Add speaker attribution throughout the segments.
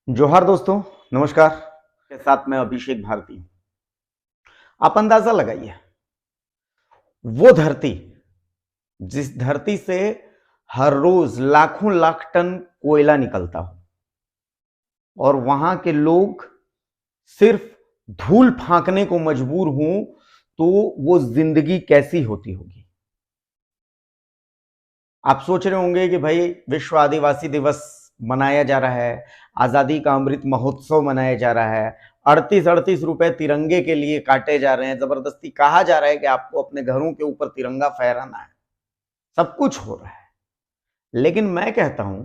Speaker 1: जोहार दोस्तों, नमस्कार। के साथ मैं अभिषेक भारती। आप अंदाजा लगाइए, वो धरती जिस धरती से हर रोज लाखों लाख टन कोयला निकलता हो और वहां के लोग सिर्फ धूल फांकने को मजबूर हों, तो वो जिंदगी कैसी होती होगी। आप सोच रहे होंगे कि भाई विश्व आदिवासी दिवस मनाया जा रहा है, आजादी का अमृत महोत्सव मनाया जा रहा है, 38-38 रुपए तिरंगे के लिए काटे जा रहे हैं, जबरदस्ती कहा जा रहा है कि आपको अपने घरों के ऊपर तिरंगा फहराना है, सब कुछ हो रहा है। लेकिन मैं कहता हूं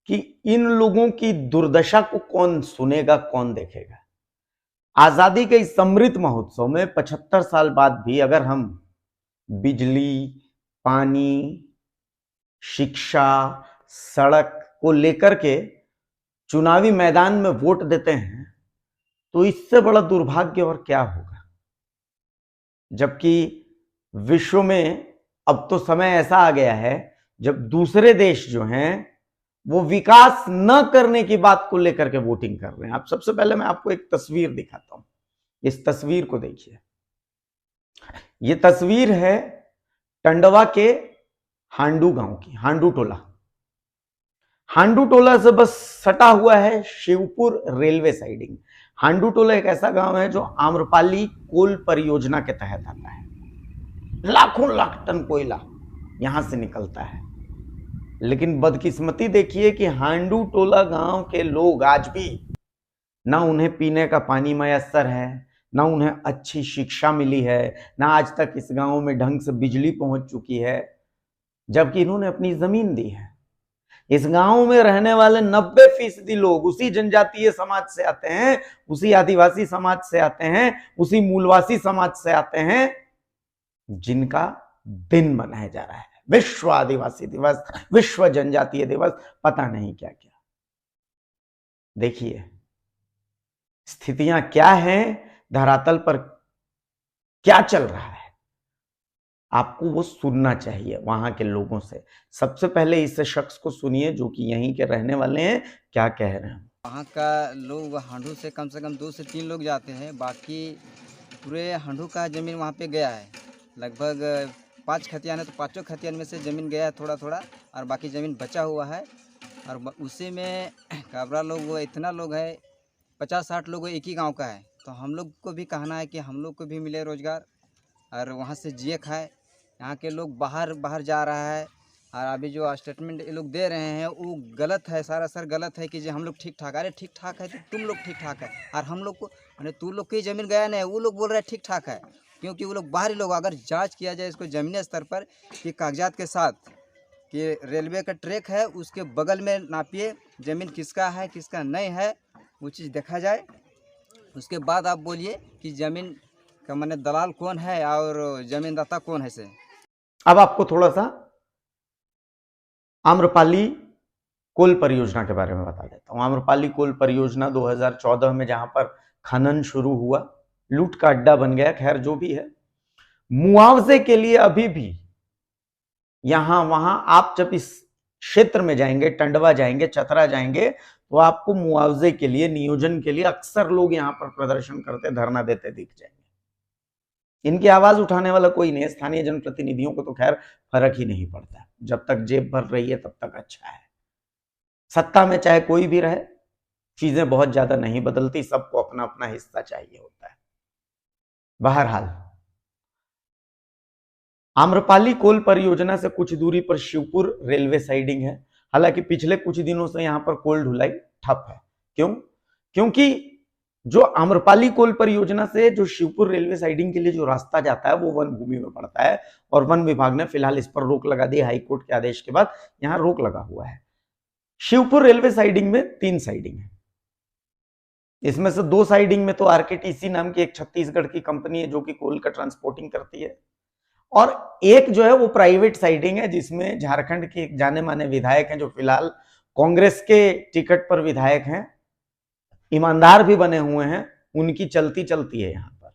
Speaker 1: कि इन लोगों की दुर्दशा को कौन सुनेगा, कौन देखेगा। आजादी के इस अमृत महोत्सव में 75 साल बाद भी अगर हम बिजली, पानी, शिक्षा, सड़क को लेकर के चुनावी मैदान में वोट देते हैं, तो इससे बड़ा दुर्भाग्य और क्या होगा। जबकि विश्व में अब तो समय ऐसा आ गया है जब दूसरे देश जो हैं वो विकास न करने की बात को लेकर के वोटिंग कर रहे हैं। आप सबसे पहले मैं आपको एक तस्वीर दिखाता हूं, इस तस्वीर को देखिए। यह तस्वीर है टंडवा के हांडू गांव की, हांडू टोला। हांडू टोला से बस सटा हुआ है शिवपुर रेलवे साइडिंग। हांडू टोला एक ऐसा गांव है जो आम्रपाली कोल परियोजना के तहत आता है। लाखों लाख टन कोयला यहां से निकलता है। लेकिन बदकिस्मती देखिए कि हांडू टोला गांव के लोग आज भी ना उन्हें पीने का पानी मयस्सर है, ना उन्हें अच्छी शिक्षा मिली है, ना आज तक इस गांव में ढंग से बिजली पहुंच चुकी है, जबकि इन्होंने अपनी जमीन दी है। इस गांव में रहने वाले 90% लोग उसी जनजातीय समाज से आते हैं, उसी आदिवासी समाज से आते हैं, उसी मूलवासी समाज से आते हैं जिनका दिन मनाया जा रहा है विश्व आदिवासी दिवस, विश्व जनजातीय दिवस, पता नहीं क्या क्या। देखिए स्थितियां क्या हैं, धरातल पर क्या चल रहा है, आपको वो सुनना चाहिए वहां के लोगों से। सबसे पहले इस शख्स को सुनिए जो कि यहीं के रहने वाले हैं, क्या कह रहे हैं।
Speaker 2: वहाँ का लोग हांडू से कम 2 से 3 लोग जाते हैं। बाकी पूरे हांडू का ज़मीन वहाँ पे गया है। लगभग 5 खतियान है, तो पाँचों खतियान में से ज़मीन गया है थोड़ा थोड़ा, और बाकी ज़मीन बचा हुआ है। और उसी में काबरा लोग वो इतना लोग है, 50-60 लोग एक ही गांव का है। तो हम लोग को भी कहना है कि हम लोग को भी मिले रोज़गार और वहाँ से जिए खाए। यहाँ के लोग बाहर बाहर जा रहा है, और अभी जो स्टेटमेंट ये लोग दे रहे हैं वो गलत है, सारा सर गलत है कि जो हम लोग ठीक ठाक। अरे ठीक ठाक है तो तुम लोग ठीक ठाक है, और हम लोग को मैंने तू लोग की ज़मीन गया नहीं, वो लोग बोल रहे हैं ठीक ठाक है। क्योंकि वो लोग बाहरी लोग, अगर जांच किया जाए इसको ज़मीनी स्तर पर कि कागजात के साथ कि रेलवे का ट्रैक है उसके बगल में नापिए ज़मीन किसका है किसका नहीं है, वो चीज़ देखा जाए। उसके बाद आप बोलिए कि ज़मीन का मैंने दलाल कौन है और ज़मीनदाता कौन है से।
Speaker 1: अब आपको थोड़ा सा आम्रपाली कोल परियोजना के बारे में बता देता हूं। आम्रपाली कोल परियोजना 2014 में जहां पर खनन शुरू हुआ, लूट का अड्डा बन गया, खैर जो भी है, मुआवजे के लिए अभी भी यहां वहां आप जब इस क्षेत्र में जाएंगे, टंडवा जाएंगे, चतरा जाएंगे, तो आपको मुआवजे के लिए, नियोजन के लिए अक्सर लोग यहां पर प्रदर्शन करते, धरना देते दिख जाएंगे। इनकी आवाज उठाने वाला कोई नहीं है। स्थानीय जनप्रतिनिधियों को तो खैर फर्क ही नहीं पड़ता, जब तक जेब भर रही है तब तक अच्छा है। सत्ता में चाहे कोई भी रहे, चीजें बहुत ज्यादा नहीं बदलती, सबको अपना अपना हिस्सा चाहिए होता है। बहरहाल आम्रपाली कोल परियोजना से कुछ दूरी पर शिवपुर रेलवे साइडिंग है। हालांकि पिछले कुछ दिनों से यहां पर कोल ढुलाई ठप है। क्यों? क्योंकि जो आम्रपाली कोल परियोजना से जो शिवपुर रेलवे साइडिंग के लिए जो रास्ता जाता है वो वन भूमि में पड़ता है, और वन विभाग ने फिलहाल इस पर रोक लगा दी। हाईकोर्ट के आदेश के बाद यहां रोक लगा हुआ है। शिवपुर रेलवे साइडिंग में 3 साइडिंग है। इसमें से 2 साइडिंग में तो आरकेटीसी नाम की एक छत्तीसगढ़ की कंपनी है जो कि कोल का ट्रांसपोर्टिंग करती है, और एक जो है वो प्राइवेट साइडिंग है जिसमें झारखंड के जाने माने विधायक हैं जो फिलहाल कांग्रेस के टिकट पर विधायक हैं, ईमानदार भी बने हुए हैं, उनकी चलती चलती है यहां पर।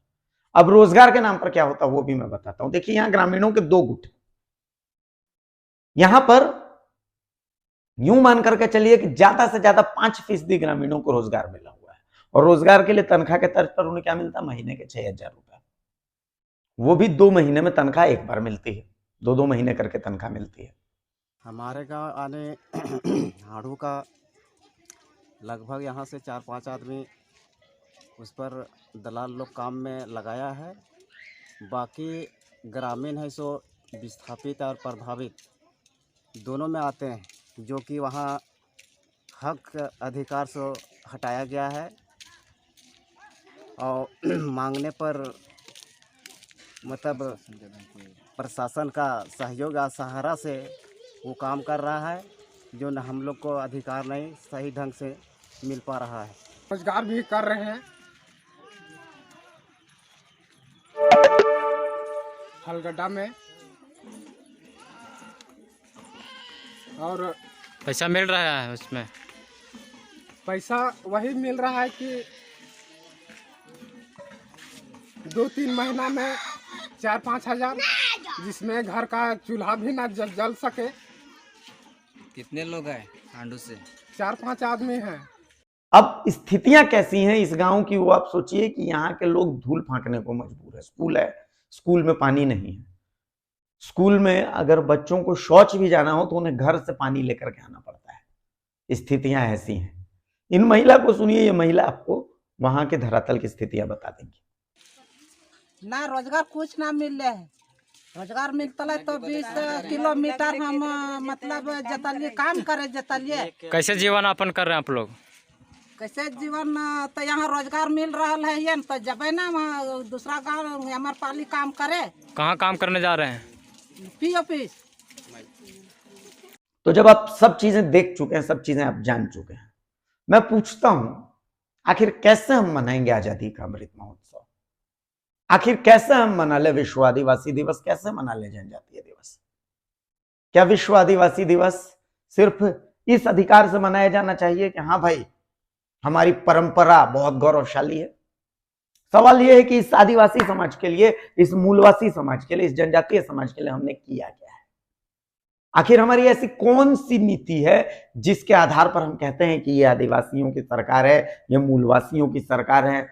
Speaker 1: अब रोजगार के नाम पर क्या होता है वो भी मैं बताता हूं। देखिए यहां ग्रामीणों के 2 गुट, यहां पर यूं मान करके चलिए कि ज्यादा से ज्यादा 5% ग्रामीणों को रोजगार मिला हुआ है, और रोजगार के लिए तनख्वाह के तर्ज पर उन्हें क्या मिलता है? महीने के 6,000 रुपए। वो भी 2 महीने में तनख्वाह एक बार मिलती है, 2-2 महीने करके तनख्वाह मिलती है।
Speaker 3: हमारे गांव आने हाड़ू का लगभग यहाँ से 4-5 आदमी उस पर दलाल लोग काम में लगाया है। बाकी ग्रामीण है सो विस्थापित और प्रभावित दोनों में आते हैं, जो कि वहाँ हक अधिकार से हटाया गया है और मांगने पर मतलब प्रशासन का सहयोग या सहारा से वो काम कर रहा है, जो न हम लोग को अधिकार नहीं सही ढंग से मिल पा रहा है।
Speaker 4: रोजगार भी कर रहे हैं हलगड्डा में, और
Speaker 5: पैसा मिल रहा है उसमें।
Speaker 4: पैसा वही मिल रहा है कि 2-3 महीना में 4-5 हजार, जिसमें घर का चूल्हा भी ना जल सके।
Speaker 2: कितने लोग हैं हांडू से?
Speaker 4: 4-5 आदमी हैं।
Speaker 1: अब स्थितियां कैसी हैं इस गांव की, वो आप सोचिए कि यहाँ के लोग धूल फांकने को मजबूर है। स्कूल है, स्कूल में पानी नहीं है। स्कूल में अगर बच्चों को शौच भी जाना हो तो उन्हें घर से पानी लेकर के आना पड़ता है। स्थितियां ऐसी हैं। इन महिला को सुनिए, ये महिला आपको वहां के धरातल की स्थितियां बता देंगी।
Speaker 6: ना रोजगार कुछ ना मिल रहा है। रोजगार मिलता है तो 20 किलोमीटर हम मतलब जतलिए काम करे जतलिए।
Speaker 5: कैसे जीवन यापन कर रहे हैं आप लोग?
Speaker 6: कैसे जीवन, तो यहाँ रोजगार मिल रहा है ये तो जबे ना वहाँ दूसरा गाँव हमारे पाली काम करे।
Speaker 5: कहाँ काम करने जा रहे हैं?
Speaker 6: P office.
Speaker 1: तो जब आप सब चीजें देख चुके हैं, सब चीजें आप जान चुके हैं, मैं पूछता हूं आखिर कैसे हम मनाएंगे आजादी का अमृत महोत्सव? आखिर कैसे हम मना ले विश्व आदिवासी दिवस? कैसे मना ले जनजातीय दिवस? क्या विश्व आदिवासी दिवस सिर्फ इस अधिकार से मनाया जाना चाहिए कि हाँ भाई हमारी परंपरा बहुत गौरवशाली है? सवाल यह है कि इस आदिवासी समाज के लिए, इस मूलवासी समाज के लिए, इस जनजातीय समाज के लिए हमने किया क्या है? आखिर हमारी ऐसी कौन सी नीति है जिसके आधार पर हम कहते हैं कि ये आदिवासियों की सरकार है, ये मूलवासियों की सरकार है?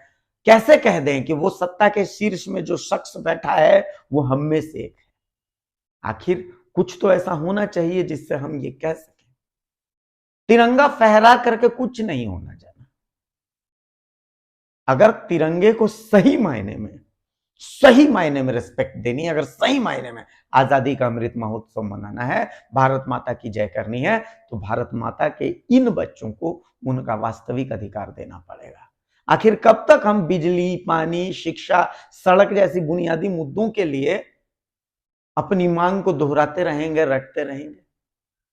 Speaker 1: कैसे कह दें कि वो सत्ता के शीर्ष में जो शख्स बैठा है वो हम में से एक है? आखिर कुछ तो ऐसा होना चाहिए जिससे हम ये कह सकें। तिरंगा फहरा करके कुछ नहीं होना चाहिए। अगर तिरंगे को सही मायने में रिस्पेक्ट देनी है, अगर सही मायने में आजादी का अमृत महोत्सव मनाना है, भारत माता की जय करनी है, तो भारत माता के इन बच्चों को उनका वास्तविक अधिकार देना पड़ेगा। आखिर कब तक हम बिजली, पानी, शिक्षा, सड़क जैसी बुनियादी मुद्दों के लिए अपनी मांग को दोहराते रहेंगे, रटते रहेंगे,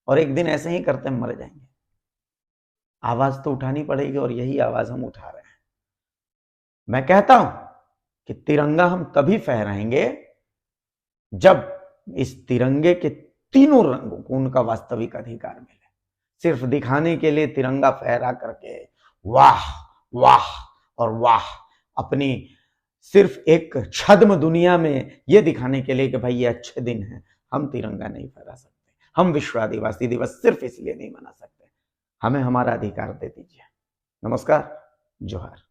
Speaker 1: और एक दिन ऐसे ही करते मर जाएंगे? आवाज तो उठानी पड़ेगी, और यही आवाज हम उठा रहे हैं। मैं कहता हूं कि तिरंगा हम तभी फहराएंगे जब इस तिरंगे के तीनों रंगों को उनका वास्तविक अधिकार मिले। सिर्फ दिखाने के लिए तिरंगा फहरा करके वाह वाह और वाह, अपनी सिर्फ एक छद्म दुनिया में यह दिखाने के लिए कि भाई ये अच्छे दिन हैं, हम तिरंगा नहीं फहरा सकते। हम विश्व आदिवासी दिवस सिर्फ इसलिए नहीं मना सकते। हमें हमारा अधिकार दे दीजिए। नमस्कार, जोहार।